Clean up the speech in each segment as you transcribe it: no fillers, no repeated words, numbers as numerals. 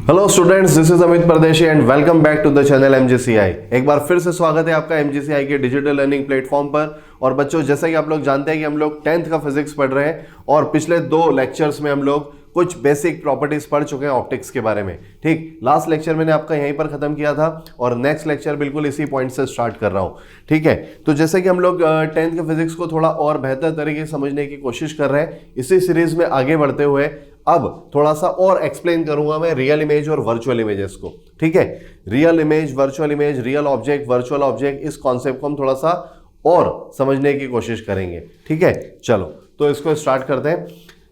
Hello students, this is Amit Pardeshi and welcome back to the channel MGCI. एक बार फिर से स्वागत है आपका एमजीसीआई के डिजिटल लर्निंग प्लेटफॉर्म पर। और बच्चों, जैसा कि आप लोग जानते हैं कि हम लोग 10th का फिजिक्स पढ़ रहे हैं और पिछले 2 लेक्चर्स में हम लोग कुछ बेसिक प्रॉपर्टीज पढ़ चुके हैं ऑप्टिक्स के बारे में। ठीक, लास्ट लेक्चर मैंने आपका यहीं पर खत्म किया था और नेक्स्ट लेक्चर बिल्कुल इसी पॉइंट से स्टार्ट कर रहा हूं। ठीक है, तो जैसे कि हम लोग 10th के फिजिक्स को थोड़ा और बेहतर तरीके से समझने की कोशिश कर रहे हैं, इसी सीरीज में आगे बढ़ते हुए अब थोड़ा सा और एक्सप्लेन करूंगा मैं रियल इमेज और वर्चुअल इमेजेस को। ठीक है, real image, virtual image, real object, virtual object, इस कॉन्सेप्ट को हम थोड़ा सा और समझने की कोशिश करेंगे। ठीक है, चलो तो इसको स्टार्ट करते हैं।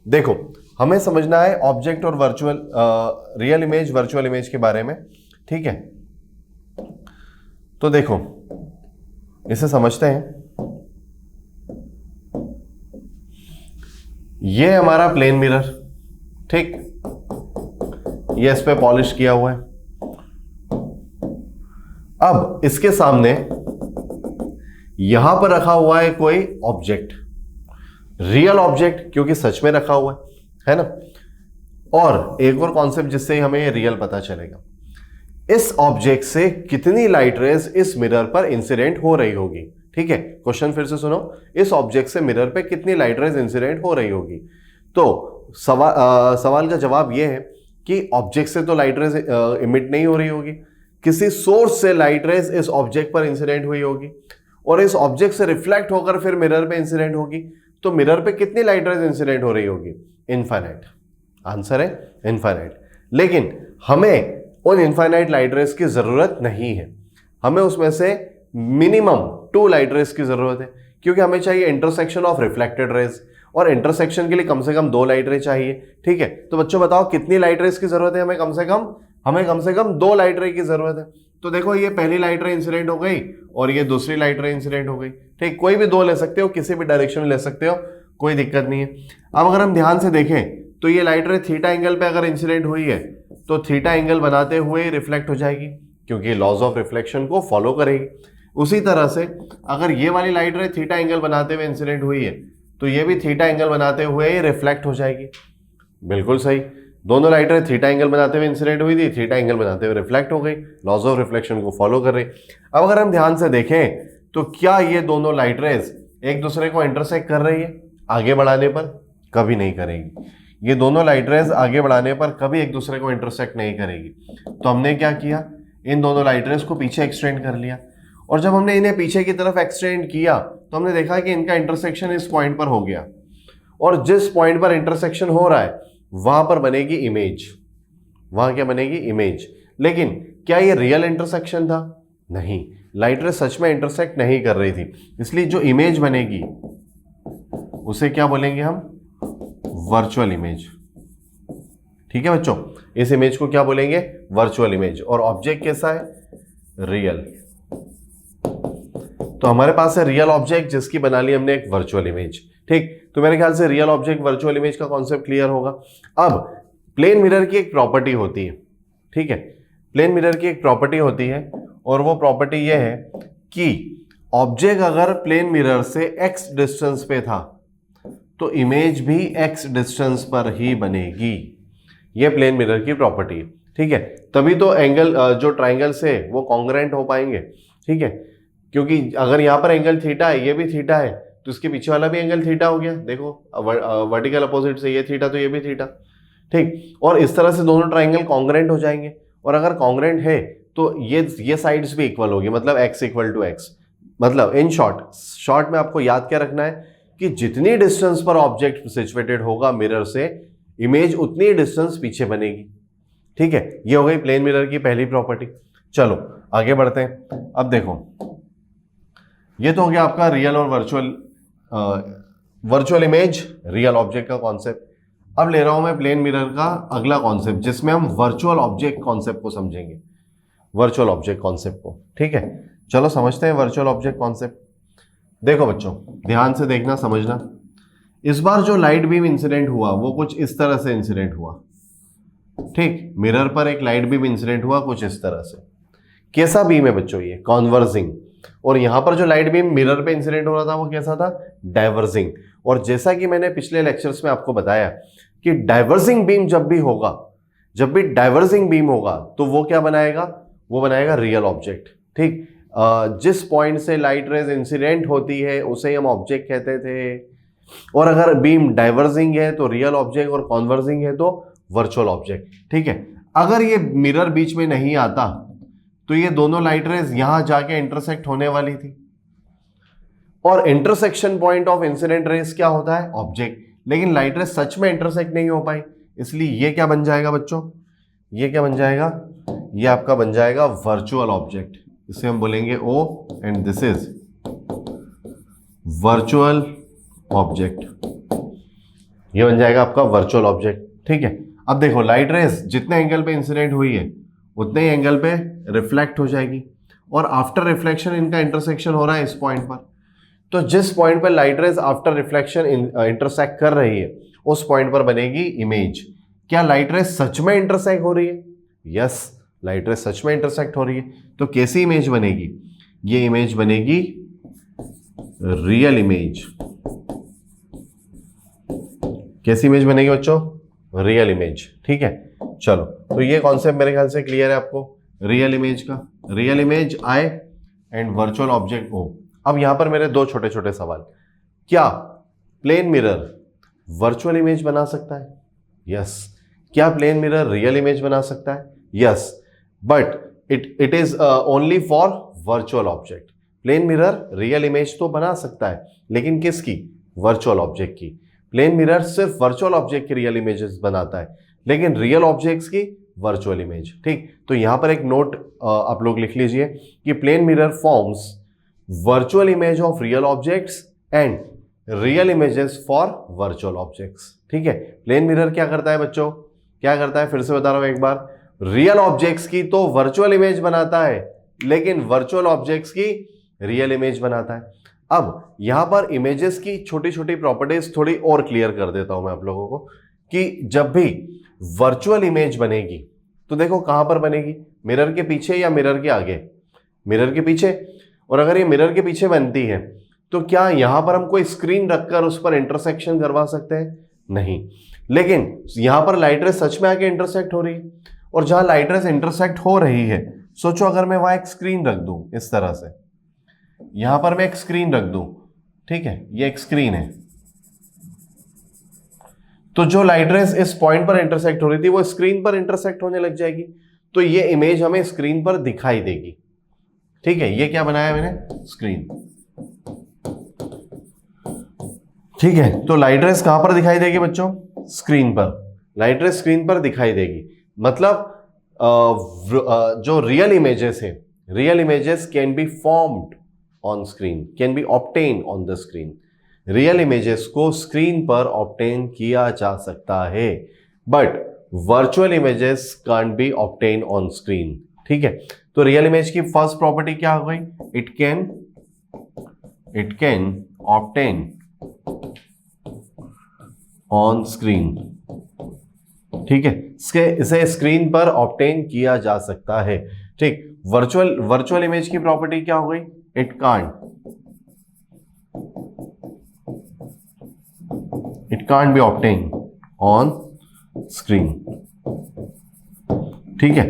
देखो, हमें समझना है ऑब्जेक्ट और virtual real image, virtual image के बारे में। ठीक है, तो देखो इसे समझते हैं। ये हमारा प्लेन मिरर, ठीक, ये इस पे पॉलिश किया हुआ है। अब इसके सामने यहां पर रखा हुआ है कोई ऑब्जेक्ट, रियल ऑब्जेक्ट, क्योंकि सच में रखा हुआ है ना। और एक और कॉन्सेप्ट जिससे हमें ये रियल पता चलेगा, इस ऑब्जेक्ट से कितनी लाइट रेज इस मिरर पर इंसिडेंट हो रही होगी। ठीक है, क्वेश्चन फिर से सुनो, इस ऑब्जेक्ट से मिरर पे कितनी लाइट रेज इंसिडेंट हो रही होगी। तो सवाल का जवाब यह है कि ऑब्जेक्ट से तो लाइट रेज इमिट नहीं हो रही होगी, किसी सोर्स से लाइट रेज इस ऑब्जेक्ट पर इंसिडेंट हुई होगी और इस ऑब्जेक्ट से रिफ्लेक्ट होकर फिर मिरर पे इंसिडेंट होगी। तो मिरर पे कितनी लाइट रेज इंसिडेंट हो रही होगी? इनफाइनाइट। आंसर है इनफाइनाइट। लेकिन हमें उन इनफाइनाइट लाइट रेज की जरूरत नहीं है, हमें उसमें से मिनिमम 2 लाइट रेज की जरूरत है, क्योंकि हमें चाहिए इंटरसेक्शन ऑफ रिफ्लेक्टेड रेज, और इंटरसेक्शन के लिए कम से कम 2 लाइट रे चाहिए। ठीक है, तो बच्चों बताओ कितनी लाइट रेज की जरूरत है? हमें कम से कम 2 लाइट रे की जरूरत है। तो देखो, ये पहली लाइट रे इंसिडेंट हो गई और ये दूसरी लाइट रे इंसिडेंट हो गई। ठीक, कोई भी 2 ले सकते हो, किसी भी डायरेक्शन में ले सकते हो, कोई दिक्कत नहीं है। अब अगर हम ध्यान से देखें तो ये लाइट रे थीटा एंगल पे अगर इंसिडेंट हुई है तो थीटा एंगल बनाते हुए रिफ्लेक्ट हो जाएगी, क्योंकि लॉज ऑफ रिफ्लेक्शन को फॉलो करेगी। उसी तरह से अगर ये वाली लाइट रे थीटा एंगल बनाते हुए इंसिडेंट हुई है तो ये भी थीटा एंगल बनाते हुए रिफ्लेक्ट हो जाएगी। बिल्कुल सही, दोनों लाइट रे थीटा एंगल बनाते हुए इंसिडेंट हुई थी, थीटा एंगल बनाते हुए रिफ्लेक्ट हो गई, लॉज ऑफ रिफ्लेक्शन को फॉलो कर रही। अब अगर हम ध्यान से देखें तो क्या ये दोनों लाइट रेज एक दूसरे को इंटरसेक्ट कर रही है आगे बढ़ाने पर? कभी नहीं करेगी। ये दोनों लाइट रेज आगे बढ़ाने पर कभी एक दूसरे को इंटरसेक्ट नहीं करेगी। तो हमने क्या किया, इन दोनों लाइट रेज को पीछे एक्सटेंड कर लिया, और जब हमने इन्हें पीछे की तरफ एक्सटेंड किया तो हमने देखा कि इनका इंटरसेक्शन इस पॉइंट पर हो गया, और जिस पॉइंट पर इंटरसेक्शन हो रहा है वहां पर बनेगी इमेज। वहां क्या बनेगी? इमेज। लेकिन क्या ये रियल इंटरसेक्शन था? नहीं, लाइट रे सच में इंटरसेक्ट नहीं कर रही थी, इसलिए जो इमेज बनेगी उसे क्या बोलेंगे हम? Virtual image. ठीक है बच्चों, इस इमेज को क्या बोलेंगे? Virtual image. और ऑब्जेक्ट कैसा है? रियल। तो हमारे पास है रियल ऑब्जेक्ट जिसकी बना ली हमने एक वर्चुअल इमेज। ठीक, तो मेरे ख्याल से रियल ऑब्जेक्ट वर्चुअल इमेज का कॉन्सेप्ट क्लियर होगा। अब प्लेन मिरर की एक प्रॉपर्टी होती है। ठीक है, प्लेन मिरर की एक प्रॉपर्टी होती है और वो प्रॉपर्टी ये है कि ऑब्जेक्ट अगर प्लेन मिरर से x डिस्टेंस पे था तो इमेज भी x डिस्टेंस पर ही बनेगी। ये प्लेन मिरर की प्रॉपर्टी है। ठीक है, तभी तो एंगल जो ट्राइंगल से वो कॉन्ग्रुएंट हो पाएंगे। ठीक है, क्योंकि अगर यहां पर एंगल थीटा है, ये भी थीटा है, तो इसके पीछे वाला भी एंगल थीटा हो गया। देखो, वर्टिकल अपोजिट से ये थीटा तो ये भी थीटा। ठीक, और इस तरह से दोनों ट्राइंगल कॉन्ग्रुएंट हो जाएंगे, और अगर कॉन्ग्रुएंट है तो ये साइड्स भी इक्वल होगी, मतलब x इक्वल टू x। मतलब इन शॉर्ट में आपको याद क्या रखना है कि जितनी डिस्टेंस पर ऑब्जेक्ट सिचुएटेड होगा मिरर से, इमेज उतनी डिस्टेंस पीछे बनेगी। ठीक है, ये हो गई प्लेन मिरर की पहली प्रॉपर्टी। चलो आगे बढ़ते हैं। अब देखो, ये तो हो गया आपका रियल और वर्चुअल इमेज, रियल ऑब्जेक्ट का कॉन्सेप्ट। अब ले रहा हूं मैं प्लेन मिरर का अगला कॉन्सेप्ट, जिसमें हम वर्चुअल ऑब्जेक्ट कॉन्सेप्ट को समझेंगे, वर्चुअल ऑब्जेक्ट कॉन्सेप्ट को। ठीक है, चलो समझते हैं वर्चुअल ऑब्जेक्ट कॉन्सेप्ट। देखो बच्चों, ध्यान से देखना, समझना। इस बार जो लाइट बीम इंसिडेंट हुआ वो कुछ इस तरह से इंसिडेंट हुआ। ठीक, मिरर पर एक लाइट बीम इंसिडेंट हुआ कुछ इस तरह से। कैसा बीम है बच्चों? ये कॉन्वर्जिंग। और यहां पर जो लाइट बीम मिरर पे इंसिडेंट हो रहा था वो कैसा था? डाइवर्जिंग। और जैसा कि मैंने पिछले लेक्चर्स में आपको बताया कि डाइवर्जिंग बीम जब भी होगा, जब भी डाइवर्जिंग बीम होगा तो वो क्या बनाएगा, वो बनाएगा रियल ऑब्जेक्ट। ठीक, जिस पॉइंट से लाइट रेज इंसिडेंट होती है उसे हम ऑब्जेक्ट कहते थे, और अगर बीम डाइवर्जिंग है तो रियल ऑब्जेक्ट, और कॉन्वर्जिंग है तो वर्चुअल ऑब्जेक्ट। ठीक है, अगर ये मिरर बीच में नहीं आता तो ये दोनों लाइट रेज यहां जाके इंटरसेक्ट होने वाली थी, और intersection point of incident raise क्या होता है, ऑब्जेक्ट। लेकिन लाइट रेज सच में इंटरसेक्ट नहीं हो पाई, इसलिए ये क्या बन जाएगा बच्चों, ये क्या बन जाएगा, ये आपका बन जाएगा वर्चुअल ऑब्जेक्ट। इसे हम बोलेंगे O, and this is virtual object. ये बन जाएगा आपका वर्चुअल ऑब्जेक्ट। ठीक है, अब देखो लाइट रेज जितने एंगल पे इंसिडेंट हुई है उतने ही एंगल पे रिफ्लेक्ट हो जाएगी, और आफ्टर रिफ्लेक्शन इनका इंटरसेक्शन हो रहा है इस पॉइंट पर। तो जिस पॉइंट पर light rays after reflection intersect कर रही है उस पॉइंट पर बनेगी इमेज। क्या लाइट रेज सच में इंटरसेक्ट हो रही है, यस, लाइट रेज सच में इंटरसेक्ट हो रही है। तो कैसी इमेज बनेगी, ये इमेज बनेगी रियल इमेज। कैसी इमेज बनेगी बच्चों, रियल इमेज। ठीक है, चलो, तो ये कॉन्सेप्ट मेरे ख्याल से क्लियर है आपको, रियल इमेज का। Real image I and virtual object O. अब यहां पर मेरे दो छोटे छोटे सवाल, क्या प्लेन मिरर वर्चुअल इमेज बना सकता है, यस। क्या प्लेन मिरर रियल इमेज बना सकता है, yes, but it is only for virtual object. Plane mirror real image तो बना सकता है, लेकिन किसकी, वर्चुअल ऑब्जेक्ट की। प्लेन मिरर सिर्फ वर्चुअल ऑब्जेक्ट की रियल इमेजेस बनाता है, लेकिन रियल ऑब्जेक्ट्स की वर्चुअल इमेज। ठीक, तो यहां पर एक नोट आप लोग लिख लीजिए कि plane mirror forms virtual image of real objects and real images for virtual objects. ठीक है, प्लेन मिरर क्या करता है बच्चों, क्या करता है, फिर से बता रहा हूं एक बार, रियल ऑब्जेक्ट्स की तो वर्चुअल इमेज बनाता है, लेकिन वर्चुअल ऑब्जेक्ट्स की रियल इमेज बनाता है। अब यहां पर इमेजेस की छोटी छोटी प्रॉपर्टीज थोड़ी और क्लियर कर देता हूं मैं आप लोगों को, कि जब भी वर्चुअल इमेज बनेगी तो देखो कहां पर बनेगी, मिरर के पीछे या मिरर के आगे, मिरर के पीछे। और अगर ये मिरर के पीछे बनती है तो क्या यहां पर हम कोई स्क्रीन रखकर उस पर इंटरसेक्शन करवा सकते हैं, नहीं। लेकिन यहां पर लाइट रेज सच में आके इंटरसेक्ट हो रही है, और जहां लाइट रेज इंटरसेक्ट हो रही है, सोचो अगर मैं वहां एक स्क्रीन रख दूं इस तरह से, यहां पर मैं एक स्क्रीन रख दूं, ठीक है, ये एक स्क्रीन है, तो जो लाइट रेज इस पॉइंट पर इंटरसेक्ट हो रही थी वो स्क्रीन पर इंटरसेक्ट होने लग जाएगी, तो ये इमेज हमें स्क्रीन पर दिखाई देगी। ठीक है, ये क्या बनाया मैंने, स्क्रीन। ठीक है, तो लाइट रेज कहां पर दिखाई देगी बच्चों, स्क्रीन पर। लाइट रेज स्क्रीन पर दिखाई देगी, मतलब जो रियल इमेजेस है, real images can be formed on screen, can be obtain on the screen. Real images को स्क्रीन पर ऑब्टेन किया जा सकता है, but virtual images can't be obtain on screen. ठीक है, तो रियल इमेज की फर्स्ट प्रॉपर्टी क्या हो गई, it can obtain on screen. ठीक है, इसे स्क्रीन पर ऑब्टेन किया जा सकता है। ठीक, वर्चुअल इमेज की प्रॉपर्टी क्या हो गई, it can't be obtain on screen. ठीक है,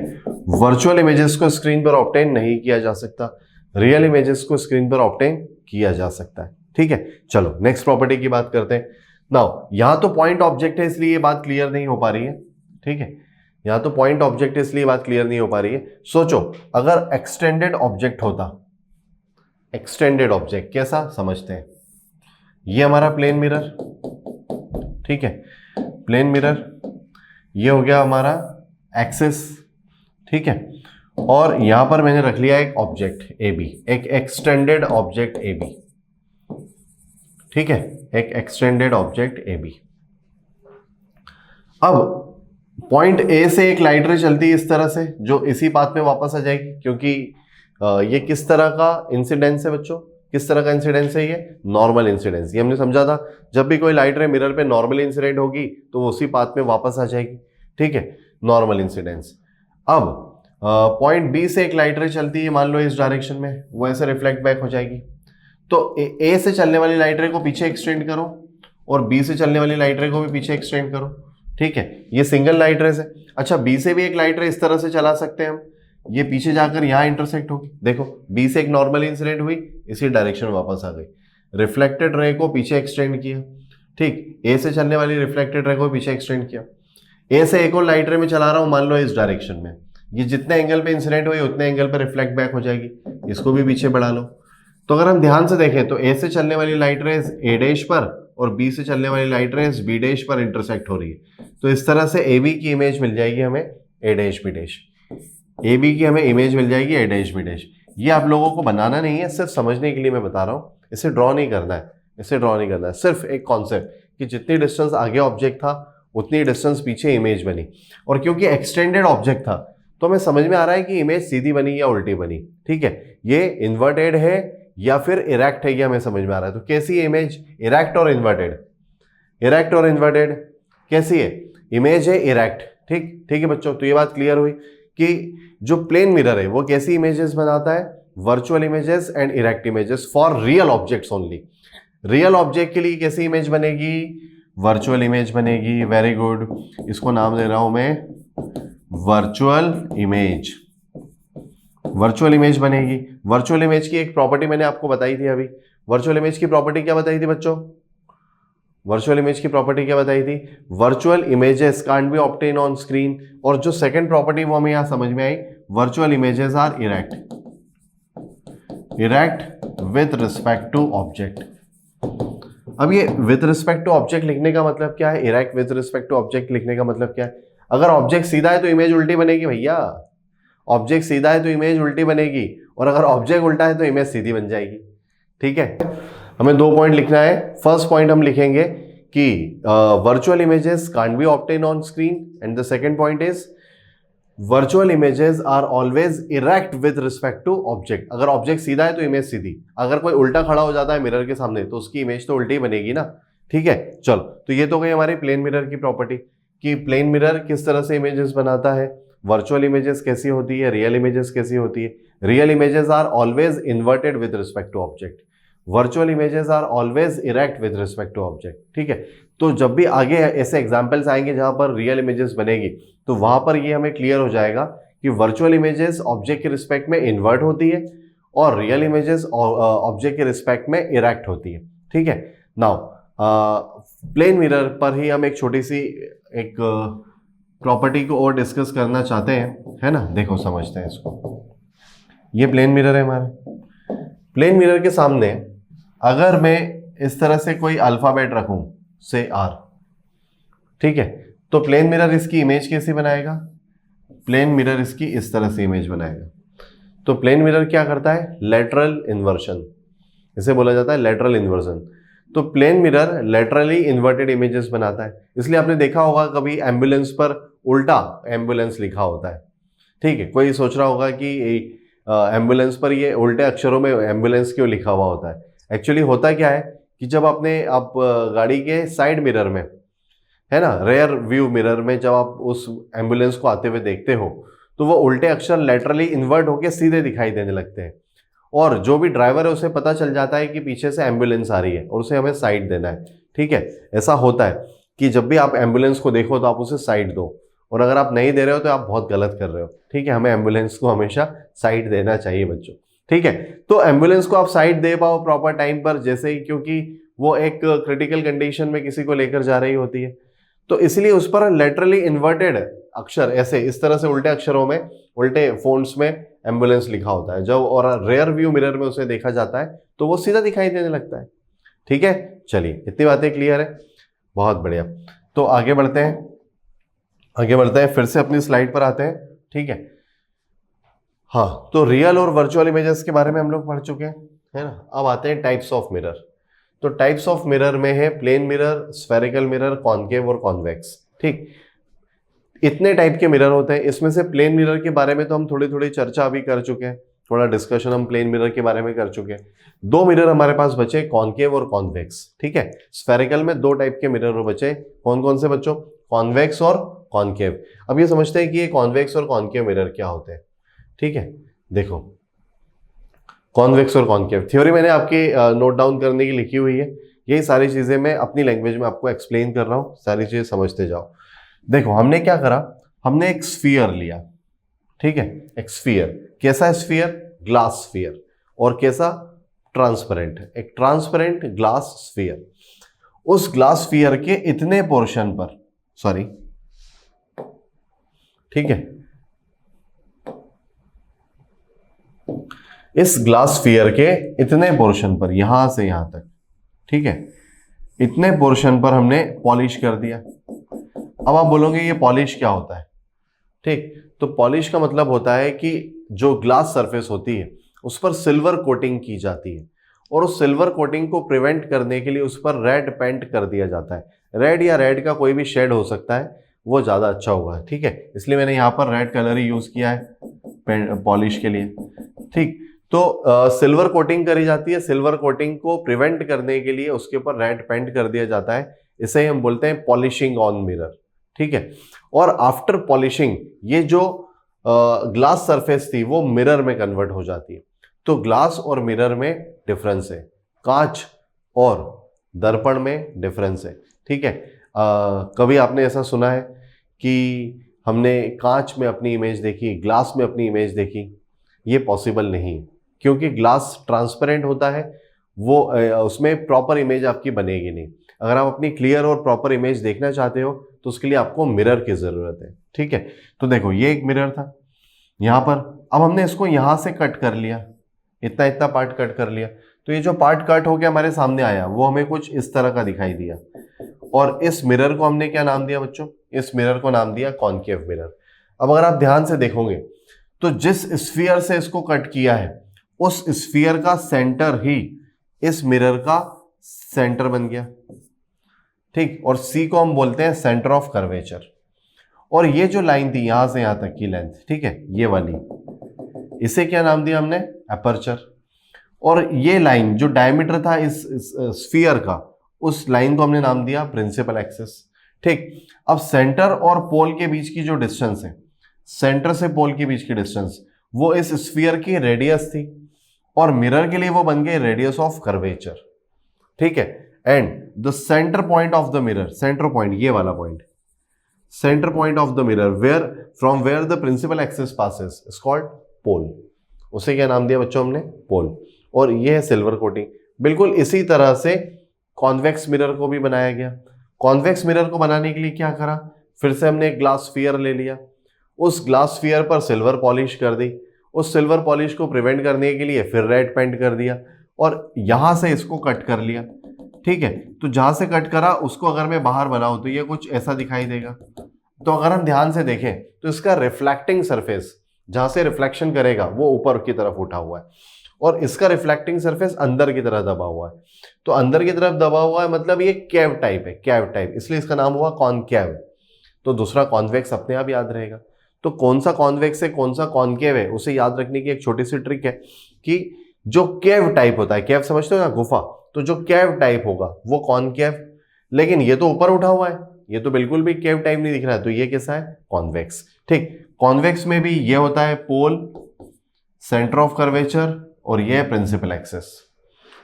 वर्चुअल इमेजेस को स्क्रीन पर ऑब्टेन नहीं किया जा सकता, रियल इमेजेस को स्क्रीन पर ऑब्टेन किया जा सकता है। ठीक है, चलो नेक्स्ट प्रॉपर्टी की बात करते हैं। नाउ यहां तो पॉइंट ऑब्जेक्ट है इसलिए ये बात क्लियर नहीं हो पा रही है। ठीक है, यहां तो पॉइंट ऑब्जेक्ट है इसलिए बात क्लियर नहीं हो पा रही है। सोचो अगर एक्सटेंडेड ऑब्जेक्ट होता, एक्सटेंडेड ऑब्जेक्ट कैसा समझते हैं, ये हमारा प्लेन मिरर, ठीक है, प्लेन मिरर, ये हो गया हमारा एक्सिस, ठीक है, और यहां पर मैंने रख लिया एक ऑब्जेक्ट ए बी, एक एक्सटेंडेड ऑब्जेक्ट ए बी। ठीक है, एक एक्सटेंडेड ऑब्जेक्ट ए बी। अब पॉइंट ए से एक लाइट रे चलती है इस तरह से, जो इसी पाथ पे वापस आ जाएगी, क्योंकि ये किस तरह का इंसिडेंस है बच्चों, किस तरह का इंसिडेंस है, ये नॉर्मल इंसिडेंस। ये हमने समझा था, जब भी कोई लाइट रे मिरर पे नॉर्मल इंसिडेंट होगी तो वो उसी पाथ में वापस आ जाएगी। ठीक है, नॉर्मल इंसिडेंस। अब पॉइंट बी से एक लाइट रे चलती है, मान लो इस डायरेक्शन में, वो ऐसे रिफ्लेक्ट बैक हो जाएगी। तो ए से चलने वाली लाइट रे को पीछे एक्सटेंड करो और बी से चलने वाली लाइट रे को भी पीछे एक्सटेंड करो, ठीक है, ये सिंगल लाइट रेज है। अच्छा, बी से भी एक लाइट रे इस तरह से चला सकते हैं हम, ये पीछे जाकर यहां इंटरसेक्ट होगी, देखो बी से एक नॉर्मल इंसिडेंट हुई, इसी डायरेक्शन में वापस आ गई, रिफ्लेक्टेड रे को पीछे एक्सटेंड किया, ठीक, ए से चलने वाली रिफ्लेक्टेड रे को पीछे एक्सटेंड किया, ए से एक और लाइट रे में चला रहा हूं, मान लो इस डायरेक्शन में, ये जितने एंगल पे इंसिडेंट हुई उतने एंगल पे रिफ्लेक्ट बैक हो जाएगी, इसको भी पीछे बढ़ा लो। तो अगर हम ध्यान से देखें तो ए से चलने वाली लाइट रेज ए डैश पर और बी से चलने वाली लाइट रेज बी डैश पर इंटरसेक्ट हो रही है, तो इस तरह से ए बी की इमेज मिल जाएगी हमें A dash B dash, A B की हमें इमेज मिल जाएगी ए डैश बी डैश। ये आप लोगों को बनाना नहीं है, सिर्फ समझने के लिए मैं बता रहा हूँ, इसे ड्रॉ नहीं करना है, इसे ड्रॉ नहीं करना है, सिर्फ एक कॉन्सेप्ट कि जितनी डिस्टेंस आगे ऑब्जेक्ट था उतनी डिस्टेंस पीछे इमेज बनी, और क्योंकि एक्सटेंडेड ऑब्जेक्ट था तो हमें समझ में आ रहा है कि इमेज सीधी बनी या उल्टी बनी, ठीक है, ये इन्वर्टेड है या फिर इरेक्ट है, ये हमें समझ में आ रहा है। तो कैसी है इमेज, इरेक्ट और इन्वर्टेड, इरेक्ट और इन्वर्टेड कैसी है, इमेज है इरेक्ट, ठीक, ठीक है बच्चों। तो ये बात क्लियर हुई कि जो प्लेन मिरर है वो कैसी इमेजेस बनाता है, virtual images and erect images for real objects only. Real object के लिए कैसी इमेज बनेगी, वर्चुअल इमेज बनेगी, वेरी गुड, इसको नाम दे रहा हूं मैं वर्चुअल इमेज, वर्चुअल इमेज बनेगी। वर्चुअल इमेज की एक प्रॉपर्टी मैंने आपको बताई थी अभी, वर्चुअल इमेज की प्रॉपर्टी क्या बताई थी बच्चों, वर्चुअल इमेज की प्रॉपर्टी क्या बताई थी, virtual images can't be obtain on screen, और जो सेकंड प्रॉपर्टी वो हमें यहां समझ में आई, virtual images are erect, erect with respect to object. अब ये विथ रिस्पेक्ट टू ऑब्जेक्ट लिखने का मतलब क्या है, erect with respect to object लिखने का मतलब क्या है, अगर ऑब्जेक्ट सीधा है तो इमेज उल्टी बनेगी भैया, ऑब्जेक्ट सीधा है तो इमेज उल्टी बनेगी, और अगर ऑब्जेक्ट उल्टा है तो इमेज सीधी बन जाएगी, ठीक है। हमें 2 पॉइंट लिखना है। फर्स्ट पॉइंट हम लिखेंगे कि virtual images can't be obtain on screen, and the second point is virtual images are always erect with respect to object. अगर ऑब्जेक्ट सीधा है तो इमेज सीधी, अगर कोई उल्टा खड़ा हो जाता है मिरर के सामने तो उसकी इमेज तो उल्टी बनेगी ना, ठीक है। चलो, तो ये तो गई हमारी प्लेन मिरर की प्रॉपर्टी कि प्लेन मिरर किस तरह से इमेजेस बनाता है, वर्चुअल इमेजेस कैसी होती है, रियल इमेजेस कैसी होती है। Real images are always inverted with respect to object, virtual images are always erect with respect to object, ठीक है। तो जब भी आगे ऐसे एग्जांपल्स आएंगे जहां पर रियल इमेजेस बनेगी तो वहां पर ये हमें क्लियर हो जाएगा कि वर्चुअल इमेजेस ऑब्जेक्ट के रिस्पेक्ट में इन्वर्ट होती है और रियल इमेजेस ऑब्जेक्ट के रिस्पेक्ट में इरेक्ट होती है, ठीक है। नाउ प्लेन मिरर पर ही हम एक छोटी सी एक प्रॉपर्टी को और डिस्कस करना चाहते हैं, है ना। देखो समझते हैं इसको, ये प्लेन मिरर है हमारे, प्लेन मिरर के सामने अगर मैं इस तरह से कोई अल्फाबेट रखूं से आर, ठीक है, तो प्लेन मिरर इसकी इमेज कैसी बनाएगा, प्लेन मिरर इसकी इस तरह से इमेज बनाएगा। तो प्लेन मिरर क्या करता है, लेटरल इन्वर्शन, इसे बोला जाता है लेटरल इन्वर्जन। तो plane mirror laterally inverted images बनाता है, इसलिए आपने देखा होगा कभी एम्बुलेंस पर उल्टा एम्बुलेंस लिखा होता है, ठीक है। कोई सोच रहा होगा कि एम्बुलेंस पर ये उल्टे अक्षरों में एम्बुलेंस क्यों लिखा हुआ होता है। एक्चुअली होता क्या है कि जब आप गाड़ी के साइड मिरर में, है ना, रेयर व्यू मिरर में जब आप उस एम्बुलेंस को आते हुए देखते हो तो वो उल्टे अक्षर लेटरली इन्वर्ट होकर सीधे दिखाई देने लगते हैं, और जो भी ड्राइवर है उसे पता चल जाता है कि पीछे से एम्बुलेंस आ रही है और उसे हमें साइड देना है, ठीक है। ऐसा होता है कि जब भी आप एम्बुलेंस को देखो तो आप उसे साइड दो, और अगर आप नहीं दे रहे हो तो आप बहुत गलत कर रहे हो, ठीक है। हमें एम्बुलेंस को हमेशा साइड देना चाहिए बच्चों, ठीक है। तो एम्बुलेंस को आप साइड दे पाओ प्रॉपर टाइम पर, जैसे ही, क्योंकि वो एक क्रिटिकल कंडीशन में किसी को लेकर जा रही होती है, तो इसलिए उस पर लेटरली इन्वर्टेड अक्षर ऐसे इस तरह से उल्टे अक्षरों में, उल्टे फोन्ट्स में एम्बुलेंस लिखा होता है। जब और रेयर व्यू मिरर में उसे देखा जाता है तो वो सीधा दिखाई देने लगता है, ठीक है। चलिए, इतनी बातें क्लियर है, बहुत बढ़िया। तो आगे बढ़ते हैं, आगे बढ़ते हैं, फिर से अपनी स्लाइड पर आते हैं, ठीक है। हाँ, तो रियल और वर्चुअल इमेजेस के बारे में हम लोग पढ़ चुके हैं, है ना। अब आते हैं टाइप्स ऑफ मिरर। तो टाइप्स ऑफ मिरर में है plane mirror, spherical mirror, concave और कॉन्वेक्स, ठीक। इतने टाइप के मिरर होते हैं। इसमें से प्लेन मिरर के बारे में तो हम थोड़ी थोड़ी चर्चा अभी कर चुके हैं, थोड़ा डिस्कशन हम प्लेन मिरर के बारे में कर चुके हैं। 2 मिरर हमारे पास बचे, कॉनकेव और कॉन्वेक्स, ठीक है। स्फेरिकल में 2 टाइप के मिरर बचे, कौन कौन से बच्चों, कॉन्वेक्स और कॉनकेव। अब ये समझते हैं कि ये कॉन्वेक्स और कॉनकेव मिरर क्या होते हैं, ठीक है। देखो, कॉन्वेक्स और कॉनकेव थ्योरी मैंने आपकी नोट डाउन करने की लिखी हुई है, यही सारी चीजें मैं अपनी लैंग्वेज में आपको एक्सप्लेन कर रहा हूँ, सारी चीजें समझते जाओ। देखो हमने क्या करा, हमने एक स्फीयर लिया, ठीक है, एक स्फीयर। कैसा स्फीयर? Glass sphere. और कैसा? ट्रांसपेरेंट, एक ट्रांसपेरेंट ग्लास स्फीयर। उस ग्लास स्फीयर के इतने पोर्शन पर, सॉरी, ठीक है, इस ग्लास स्फीयर के इतने पोर्शन पर, यहां से यहां तक, ठीक है, इतने पोर्शन पर हमने पॉलिश कर दिया। अब आप बोलोगे ये पॉलिश क्या होता है? ठीक, तो पॉलिश का मतलब होता है कि जो ग्लास सरफेस होती है उस पर सिल्वर कोटिंग की जाती है, और उस सिल्वर कोटिंग को प्रिवेंट करने के लिए उस पर रेड पेंट कर दिया जाता है। रेड या रेड का कोई भी शेड हो सकता है, वो ज़्यादा अच्छा होगा, ठीक है, इसलिए मैंने यहाँ पर रेड कलर ही यूज़ किया है पॉलिश के लिए। ठीक, तो सिल्वर कोटिंग करी जाती है, सिल्वर कोटिंग को प्रिवेंट करने के लिए उसके ऊपर रेड पेंट कर दिया जाता है, इसे हम बोलते हैं पॉलिशिंग ऑन मिरर, ठीक है। और आफ्टर पॉलिशिंग ये जो ग्लास सरफेस थी वो मिरर में कन्वर्ट हो जाती है। तो ग्लास और मिरर में डिफरेंस है, कांच और दर्पण में डिफरेंस है, ठीक है। कभी आपने ऐसा सुना है कि हमने कांच में अपनी इमेज देखी, ग्लास में अपनी इमेज देखी? ये पॉसिबल नहीं है, क्योंकि ग्लास ट्रांसपेरेंट होता है, वो उसमें प्रॉपर इमेज आपकी बनेगी नहीं। अगर आप अपनी क्लियर और प्रॉपर इमेज देखना चाहते हो तो उसके लिए आपको मिरर की ज़रूरत है, ठीक है। तो देखो ये एक मिरर था यहाँ पर, अब हमने इसको यहाँ से कट कर लिया, इतना इतना पार्ट कट कर लिया, तो ये जो पार्ट कट होकर हमारे सामने आया वो हमें कुछ इस तरह का दिखाई दिया। और इस मिरर को हमने क्या नाम दिया बच्चों? इस मिरर को नाम दिया कॉनकेव मिरर। अब अगर आप ध्यान से देखोगे तो जिस स्फीयर से इसको कट किया है उस स्फीयर का सेंटर ही इस मिरर का सेंटर बन गया, ठीक। और सी को हम बोलते हैं सेंटर ऑफ कर्वेचर। और ये जो लाइन थी यहां से यहां तक की लेंथ, ठीक है, ये वाली, इसे क्या नाम दिया हमने? अपर्चर। और ये लाइन जो डायमीटर था इस स्फीयर का, उस लाइन को हमने नाम दिया प्रिंसिपल एक्सिस, ठीक। अब सेंटर और पोल के बीच की जो डिस्टेंस है, सेंटर से पोल के बीच की डिस्टेंस, वो इस स्फीयर की रेडियस थी, और मिरर के लिए वो बन गए रेडियस ऑफ कर्वेचर, ठीक है। And the centre point of the mirror, centre point, ये वाला point, centre point of the mirror where from where the principal axis passes is called pole. उसे क्या नाम दिया बच्चों हमने? पोल। और ये है सिल्वर कोटिंग। बिल्कुल इसी तरह से कॉन्वेक्स मिरर को भी बनाया गया। कॉन्वेक्स मिरर को बनाने के लिए क्या करा? फिर से हमने एक ग्लास स्फीयर ले लिया, उस ग्लास स्फीयर पर सिल्वर पॉलिश कर दी, उस सिल्वर पॉलिश को प्रिवेंट करने के लिए फिर रेड पेंट कर दिया, और यहां से इसको कट कर लिया, ठीक है। तो जहां से कट करा उसको अगर मैं बाहर बनाऊं तो ये कुछ ऐसा दिखाई देगा। तो अगर हम ध्यान से देखें तो इसका रिफ्लेक्टिंग सरफेस, जहां से रिफ्लेक्शन करेगा वो ऊपर की तरफ उठा हुआ है, और इसका रिफ्लेक्टिंग सरफेस अंदर की तरफ दबा हुआ है। तो अंदर की तरफ दबा हुआ है मतलब ये कैव टाइप है, कैव टाइप, इसलिए इसका नाम हुआ कॉनकेव। तो दूसरा कॉन्वेक्स अपने आप याद रहेगा। तो कौन सा कॉन्वेक्स है कौन सा कॉनकेव है उसे याद रखने की एक छोटी सी ट्रिक है कि जो कैव टाइप होता है, कैव समझते हो ना, गुफा, तो जो कैव टाइप होगा वो कॉनकेव। लेकिन ये तो ऊपर उठा हुआ है, ये तो बिल्कुल भी कैव टाइप नहीं दिख रहा है, तो ये कैसा है? कॉन्वेक्स, ठीक। कॉन्वेक्स में भी ये होता है पोल, सेंटर ऑफ कर्वेचर, और ये है प्रिंसिपल एक्सिस,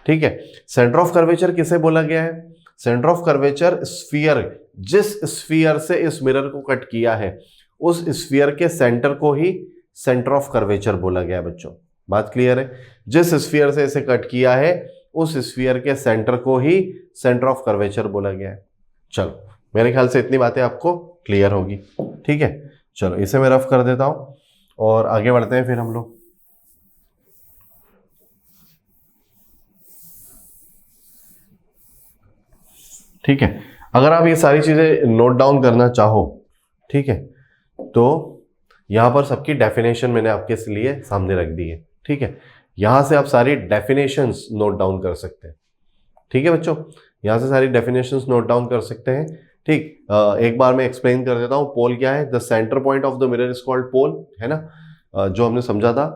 ठीक है। सेंटर ऑफ कर्वेचर किसे बोला गया है? सेंटर ऑफ कर्वेचर स्फीयर, जिस स्फीयर से इस मिरर को कट किया है उस स्फीयर के सेंटर को ही सेंटर ऑफ कर्वेचर बोला गया है बच्चों। बात क्लियर है? जिस स्फीयर से इसे कट किया है उस स्फीयर के सेंटर को ही सेंटर ऑफ कर्वेचर बोला गया है। चलो मेरे ख्याल से इतनी बातें आपको क्लियर होगी, ठीक है। चलो इसे मैं रफ कर देता हूं और आगे बढ़ते हैं फिर हम लोग। ठीक है, अगर आप ये सारी चीजें नोट डाउन करना चाहो, ठीक है, तो यहां पर सबकी डेफिनेशन मैंने आपके लिए सामने रख दी है, ठीक है। यहां से आप सारी डेफिनेशंस नोट डाउन कर सकते हैं, ठीक है बच्चों, यहां से सारी डेफिनेशंस नोट डाउन कर सकते हैं, ठीक। एक बार मैं एक्सप्लेन कर देता हूं। पोल क्या है? The centre point of the mirror is called pole, है ना, जो हमने समझा था।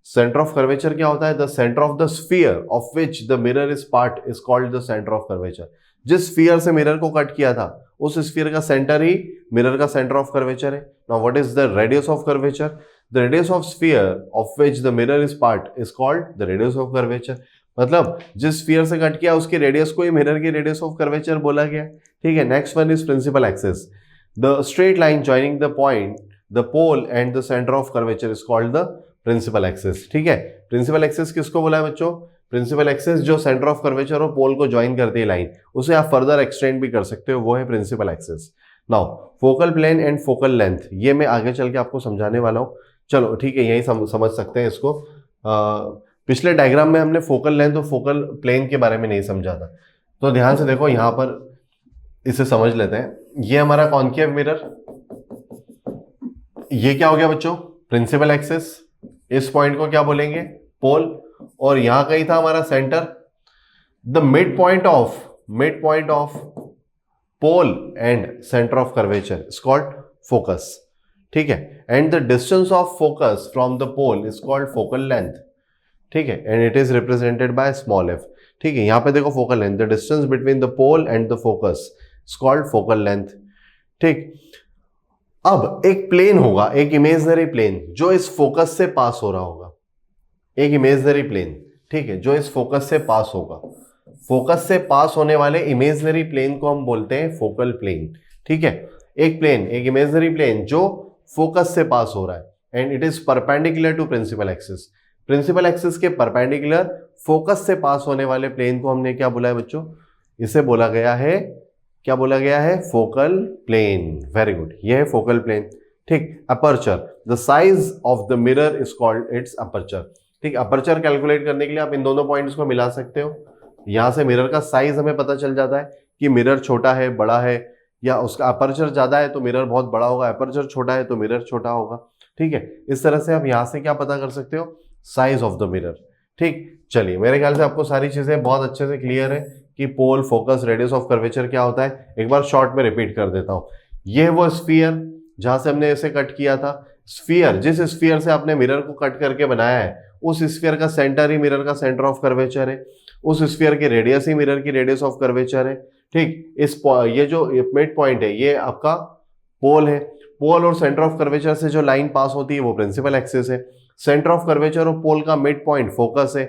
सेंटर ऑफ कर्वेचर क्या होता है? The centre of the sphere of which the mirror is part is called the centre of curvature. जिस स्फीयर से मिरर को कट किया था उस स्फीयर का सेंटर ही मिरर का सेंटर ऑफ कर्वेचर है। Now what is the radius of curvature? The radius of sphere of which the mirror is part is called the radius of curvature. मतलब जिस sphere से cut किया उसकी radius को ही mirror की रेडियस ऑफ कर्वेचर बोला गया, ठीक है। Next one is principal axis. The straight line joining the point the pole and the centre of curvature is called the principal axis. ठीक है, प्रिंसिपल एक्सिस किसको बोला है बच्चों? प्रिंसिपल एक्सिस जो सेंटर ऑफ कर्वेचर और पोल को join करती है लाइन, उसे आप फर्दर एक्सटेंड भी कर सकते हो, वो है principal axis. Now focal plane and focal length, ये मैं आगे चल के आपको समझाने वाला हूं। चलो ठीक है, यही समझ सकते हैं इसको। पिछले डायग्राम में हमने फोकल लेंथ और फोकल प्लेन के बारे में नहीं समझा था, तो ध्यान से देखो, यहां पर इसे समझ लेते हैं। ये हमारा कॉन्केव मिरर, ये क्या हो गया बच्चों? Principal axis. इस पॉइंट को क्या बोलेंगे? पोल। और यहां कहीं था हमारा centre. The mid point of pole and centre of curvature is called focus. ठीक है, and the distance of focus from the pole is called focal length. ठीक है, and it is represented by small f. ठीक है, यहां पे देखो focal length, the distance between the pole and the focus is called focal length. ठीक, अब एक प्लेन होगा, एक इमेजिनरी प्लेन जो इस फोकस से पास हो रहा होगा, एक इमेजिनरी प्लेन। ठीक है, जो इस फोकस से पास होगा, फोकस से पास होने वाले इमेजिनरी प्लेन को हम बोलते हैं फोकल प्लेन। ठीक है, एक प्लेन, एक इमेजिनरी प्लेन जो फोकस से पास हो रहा है and it is perpendicular to principal axis. Principal axis के परपेंडिकुलर फोकस से पास होने वाले प्लेन को हमने क्या बोला है बच्चों? इसे बोला गया है, क्या बोला गया है? Focal plane. वेरी गुड, यह है फोकल प्लेन। ठीक, aperture, the size of the mirror is called its aperture. ठीक, अपर्चर कैलकुलेट करने के लिए आप इन दोनों पॉइंट्स को मिला सकते हो। यहां से मिरर का साइज हमें पता चल जाता है कि मिरर छोटा है, बड़ा है, या उसका अपर्चर ज्यादा है तो मिरर बहुत बड़ा होगा, अपर्चर छोटा है तो मिरर छोटा होगा। ठीक है, इस तरह से आप यहां से क्या पता कर सकते हो? Size of the mirror. ठीक, चलिए, मेरे ख्याल से आपको सारी चीजें बहुत अच्छे से क्लियर है कि पोल, फोकस, रेडियस ऑफ कर्वेचर क्या होता है। एक बार शॉर्ट में रिपीट कर देता हूं। ये वो स्फीयर जहां से हमने इसे कट किया था, स्फीयर, जिस स्फीयर से आपने मिरर को कट करके बनाया है, उस स्फीयर का सेंटर ही मिरर का सेंटर ऑफ कर्वेचर है, उस स्फीयर की रेडियस ही मिरर की रेडियस ऑफ कर्वेचर है। ठीक, ये जो मिड पॉइंट है ये आपका पोल है। पोल और सेंटर ऑफ कर्वेचर से जो लाइन पास होती है वो प्रिंसिपल एक्सिस है। सेंटर ऑफ कर्वेचर और पोल का मिड पॉइंट फोकस है।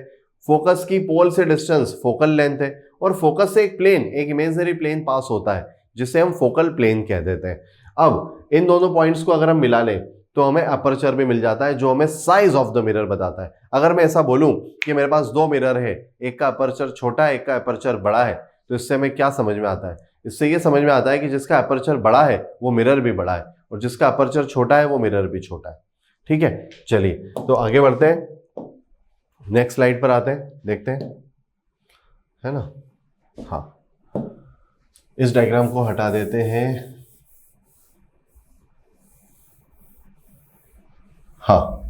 फोकस की पोल से डिस्टेंस फोकल लेंथ है, और फोकस से एक प्लेन, एक इमेजिनरी प्लेन पास होता है जिसे हम फोकल प्लेन कह देते हैं। अब इन दोनों पॉइंट्स को अगर हम मिला लें तो हमें अपर्चर भी मिल जाता है जो हमें साइज ऑफ द मिरर बताता है। अगर मैं ऐसा बोलूं कि मेरे पास दो मिरर है, एक का अपर्चर छोटा है, एक का अपर्चर बड़ा है, तो इससे हमें क्या समझ में आता है? इससे ये समझ में आता है कि जिसका अपर्चर बड़ा है वो मिरर भी बड़ा है, और जिसका अपर्चर छोटा है वो मिरर भी छोटा है। ठीक है, चलिए तो आगे बढ़ते हैं, नेक्स्ट स्लाइड पर आते हैं, देखते हैं, है ना। हाँ, इस डायग्राम को हटा देते हैं। हाँ,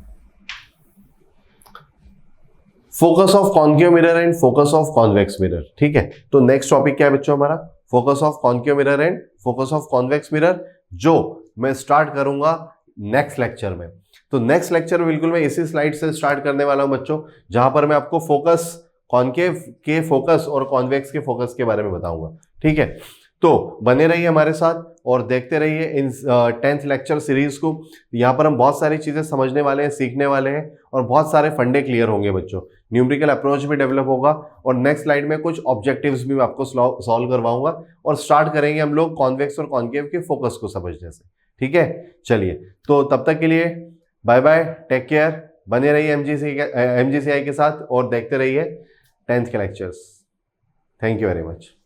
focus of concave mirror and focus of convex mirror. ठीक है, तो नेक्स्ट टॉपिक क्या है बच्चों हमारा? Focus of concave mirror and focus of convex mirror, जो मैं स्टार्ट करूंगा नेक्स्ट लेक्चर में। तो नेक्स्ट लेक्चर में बिल्कुल मैं इसी स्लाइड से स्टार्ट करने वाला हूं बच्चों, जहां पर मैं आपको फोकस, कॉन्केव के फोकस और कॉन्वेक्स के फोकस के बारे में बताऊंगा। ठीक है, तो बने रहिए हमारे साथ और देखते रहिए इन 10th लेक्चर सीरीज को। यहाँ पर हम बहुत सारी चीजें समझने वाले हैं, सीखने वाले हैं, और बहुत सारे फंडे क्लियर होंगे बच्चों। न्यूमेरिकल अप्रोच भी डेवलप होगा, और नेक्स्ट स्लाइड में कुछ ऑब्जेक्टिव्स भी मैं आपको सॉल्व करवाऊंगा, और स्टार्ट करेंगे हम लोग कॉन्वेक्स और कॉन्केव के फोकस को समझने से। ठीक है, चलिए, तो तब तक के लिए बाय बाय, टेक केयर, बने रहिए एमजीसीआई के साथ और देखते रहिए 10th के lectures. Thank you very much.